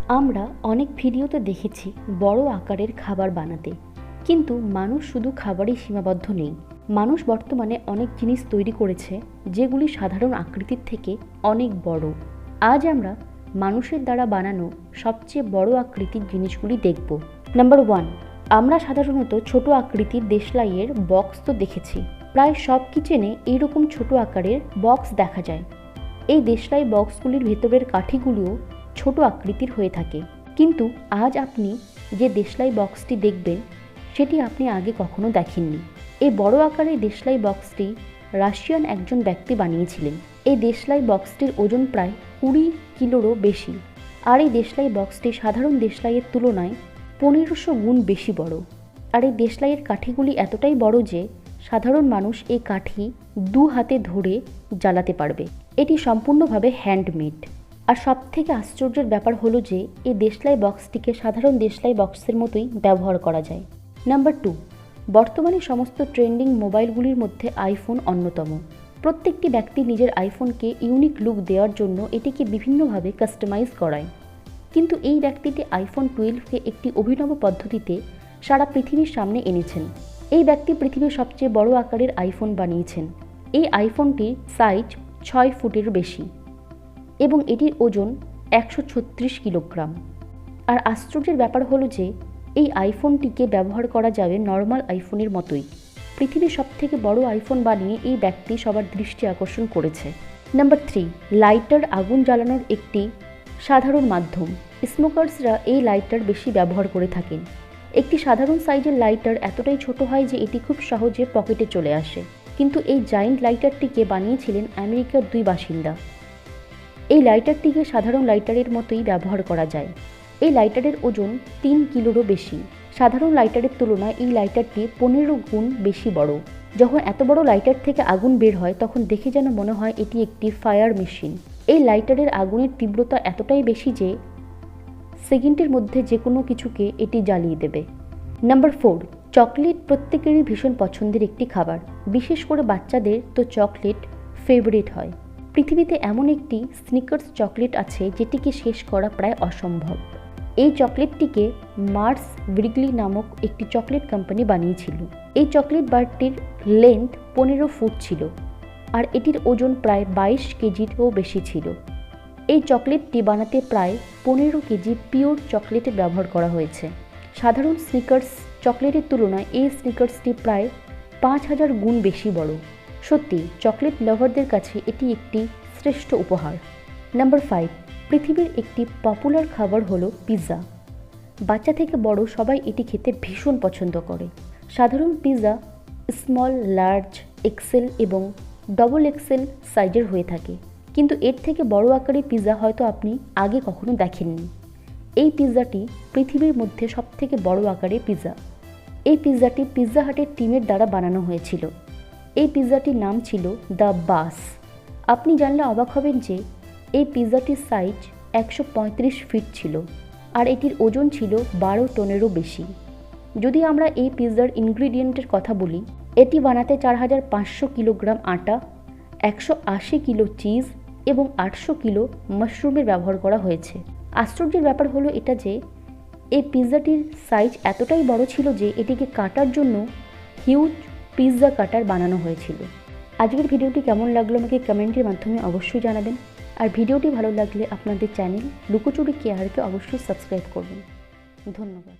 আমরা অনেক ভিডিওতে দেখেছি বড় আকারের খাবার বানাতে, কিন্তু মানুষ শুধু খাবারেই সীমাবদ্ধ নেই। মানুষ বর্তমানে অনেক জিনিস তৈরি করেছে যেগুলি সাধারণ আকৃতির থেকে অনেক বড়। আজ আমরা মানুষের দ্বারা বানানো সবচেয়ে বড় আকৃতির জিনিসগুলি দেখব। নাম্বার 1, আমরা সাধারণত ছোট আকৃতির দেশলাইয়ের বক্স তো দেখেছি। প্রায় সব কিচেনে এইরকম ছোট আকারের বক্স দেখা যায়। এই দেশলাই বক্সগুলির ভেতরের কাঠিগুলিও ছোট আকৃতির হয়ে থাকে, কিন্তু আজ আপনি যে দেশলাই বক্সটি দেখবেন সেটি আপনি আগে কখনো দেখেননি। এই বড় আকারের দেশলাই বক্সটি রাশিয়ান একজন ব্যক্তি বানিয়েছিলেন। এই দেশলাই বক্সটির ওজন প্রায় 20 কিলোরও বেশি, আর এই দেশলাই বক্সটি সাধারণ দেশলাইয়ের তুলনায় 1500 গুণ বেশি বড়। আর এই দেশলাইয়ের কাঠিগুলি এতটাই বড় যে সাধারণ মানুষ এই কাঠি 2 হাতে ধরে জ্বালাতে পারবে। এটি সম্পূর্ণভাবে হ্যান্ডমেড। আর সবথেকে আশ্চর্যের ব্যাপার হলো যে এই দেশলাই বক্সটিকে সাধারণ দেশলাই বক্সের মতোই ব্যবহার করা যায়। নাম্বার 2, বর্তমানে সমস্ত ট্রেন্ডিং মোবাইলগুলির মধ্যে আইফোন অন্যতম। প্রত্যেকটি ব্যক্তি নিজের আইফোনকে ইউনিক লুক দেওয়ার জন্য এটিকে বিভিন্নভাবে কাস্টমাইজ করায়, কিন্তু এই ব্যক্তিটি আইফোন 12কে একটি অভিনব পদ্ধতিতে সারা পৃথিবীর সামনে এনেছেন। এই ব্যক্তি পৃথিবীর সবচেয়ে বড় আকারের আইফোন বানিয়েছেন। এই আইফোনটির সাইজ 6 ফুটের বেশি এবং এটির ওজন 136 কিলোগ্রাম। আর আশ্চর্যের ব্যাপার হলো যে এই আইফোনটিকে ব্যবহার করা যাবে নর্মাল আইফোনের মতোই। পৃথিবীর সবথেকে বড় আইফোন বানিয়ে এই ব্যক্তি সবার দৃষ্টি আকর্ষণ করেছে। নাম্বার 3, লাইটার আগুন জ্বালানোর একটি সাধারণ মাধ্যম। স্মোকার্সরা এই লাইটার বেশি ব্যবহার করে থাকেন। একটি সাধারণ সাইজের লাইটার এতটাই ছোট হয় যে এটি খুব সহজে পকেটে চলে আসে, কিন্তু এই জায়ান্ট লাইটারটিকে বানিয়েছিলেন আমেরিকার 2 বাসিন্দা। এই লাইটারটিকে সাধারণ লাইটারের মতোই ব্যবহার করা যায়। এই লাইটারের ওজন 3 কিলোরও বেশি। সাধারণ লাইটারের তুলনায় এই লাইটারটি 15 গুণ বেশি বড়। যখন এত বড় লাইটার থেকে আগুন বের হয় তখন দেখে যেন মনে হয় এটি একটি ফায়ার মেশিন। এই লাইটারের আগুনের তীব্রতা এতটাই বেশি যে সেকেন্ডের মধ্যে যে কোনো কিছুকে এটি জ্বালিয়ে দেবে। নাম্বার 4, চকলেট প্রত্যেকেরই ভীষণ পছন্দের একটি খাবার। বিশেষ করে বাচ্চাদের তো চকলেট ফেভারিট হয়। পৃথিবীতে এমন একটি স্নিকার্স চকলেট আছে যেটিকে শেষ করা প্রায় অসম্ভব। এই চকলেটটিকে মার্স ব্রিগলি নামক একটি চকলেট কোম্পানি বানিয়েছিল। এই চকলেট বারটির লেন্থ 15 ফুট ছিল, আর এটির ওজন প্রায় 22 কেজিরও বেশি ছিল। এই চকলেটটি বানাতে প্রায় 15 কেজি পিওর চকলেট ব্যবহার করা হয়েছে। সাধারণ স্নিকার্স চকলেটের তুলনায় এই স্নিকার্সটি প্রায় 5000 গুণ বেশি বড়। সত্যি চকলেট লাভারদের কাছে এটি একটি শ্রেষ্ঠ উপহার। নাম্বার 5, পৃথিবীর একটি পপুলার খাবার হলো পিৎজা। বাচ্চা থেকে বড় সবাই এটি খেতে ভীষণ পছন্দ করে। সাধারণ পিৎজা স্মল, লার্জ, এক্সেল এবং ডবল এক্সেল সাইজের হয়ে থাকে, কিন্তু এর থেকে বড় আকারের পিৎজা হয়তো আপনি আগে কখনো দেখেননি। এই পিৎজাটি পৃথিবীর মধ্যে সবথেকে বড় আকারের পিৎজা। এই পিৎজাটি পিৎজা হাটের টিমের দ্বারা বানানো হয়েছিল। এই পিৎজাটির নাম ছিল দ্য বাস। আপনি জানলে অবাক হবেন যে এই পিৎজাটির সাইজ 135 ফিট ছিল, আর এটির ওজন ছিল 12 টনেরও বেশি। যদি আমরা এই পিৎজার ইনগ্রিডিয়েন্টের কথা বলি, এটি বানাতে 4500 কিলোগ্রাম আটা, 180 কিলো চিজ এবং 800 কিলো মাশরুমের ব্যবহার করা হয়েছে। আশ্চর্যের ব্যাপার হলো এটা যে এই পিৎজাটির সাইজ এতটাই বড় ছিল যে এটিকে কাটার জন্য হিউজ পিৎজা কাটার বানানো হয়েছিল। আজকের ভিডিওটি কেমন লাগলো আমাকে কমেন্টের মাধ্যমে অবশ্যই জানাবেন। আর ভিডিওটি ভালো লাগলে আপনাদের চ্যানেল লুকোচুরি কেয়ারকে অবশ্যই সাবস্ক্রাইব করবেন। ধন্যবাদ।